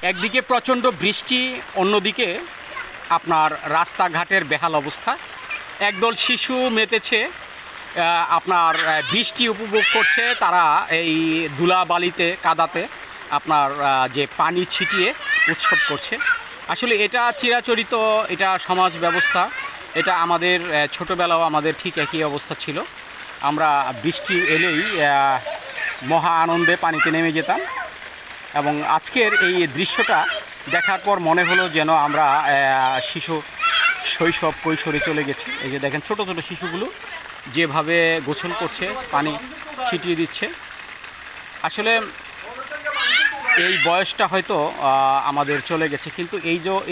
একদিকে প্রচণ্ড বৃষ্টি, অন্যদিকে আপনার রাস্তাঘাটের বেহাল অবস্থা। একদল শিশু মেতেছে, আপনার বৃষ্টি উপভোগ করছে। তারা এই ধুলাবালিতে, কাদাতে আপনার যে পানি ছিটিয়ে উৎসব করছে। আসলে এটা চিরাচরিত, এটা সমাজ ব্যবস্থা। এটা আমাদের ছোটোবেলাও আমাদের ঠিক একই অবস্থা ছিল। আমরা বৃষ্টি এলেই মহা আনন্দে পানিতে নেমে যেতাম, এবং আজকের এই দৃশ্যটা দেখার পর মনে হলো যেন আমরা শিশু শৈশব কৈশোরে চলে গেছি। এই যে দেখেন ছোট ছোট শিশুগুলো যেভাবে গোসল করছে, পানি ছিটিয়ে দিচ্ছে। আসলে এই বয়সটা হয়তো আমাদের চলে গেছে, কিন্তু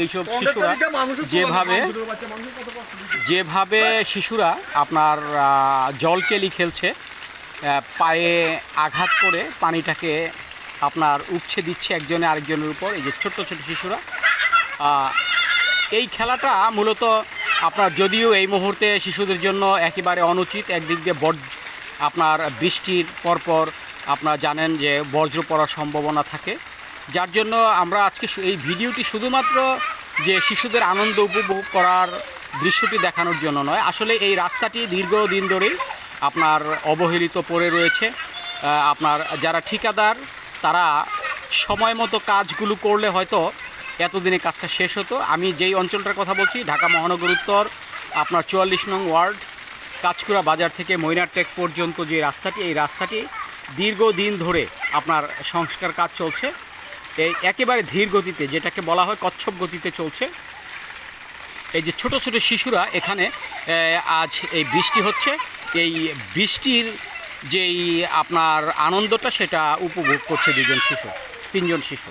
এইসব শিশুরা যেভাবে শিশুরা আপনার জলকেলি খেলছে, পায়ে আঘাত করে পানিটাকে আপনার উপছে দিচ্ছে একজনে আরেকজনের উপর। এই যে ছোট্ট ছোট শিশুরা, এই খেলাটা মূলত আপনার যদিও এই মুহূর্তে শিশুদের জন্য একেবারে অনুচিত। একদিক দিয়ে আপনার বৃষ্টির পরপর আপনারা জানেন যে বজ্র পড়ার সম্ভাবনা থাকে, যার জন্য আমরা আজকে এই ভিডিওটি শুধুমাত্র যে শিশুদের আনন্দ উপভোগ করার দৃশ্যটি দেখানোর জন্য নয়। আসলে এই রাস্তাটি দীর্ঘদিন ধরেই আপনার অবহেলিত পড়ে রয়েছে। আপনার যারা ঠিকাদার, তারা সময় মতো কাজগুলো করলে হয়তো এতদিনে কাজটা শেষ হতো। আমি যেই অঞ্চলটার কথা বলছি, ঢাকা মহানগর উত্তর আপনার 44 নং ওয়ার্ড, কাঁচকুড়া বাজার থেকে মইনারটেক পর্যন্ত যে রাস্তাটি, এই রাস্তাটি দীর্ঘদিন ধরে আপনার সংস্কার কাজ চলছে। এই একেবারে ধীর গতিতে, যেটাকে বলা হয় কচ্ছপ গতিতে চলছে। এই যে ছোট ছোট শিশুরা এখানে আজ এই বৃষ্টি হচ্ছে, এই বৃষ্টির যেই আপনার আনন্দটা সেটা উপভোগ করছে তিনজন শিশু।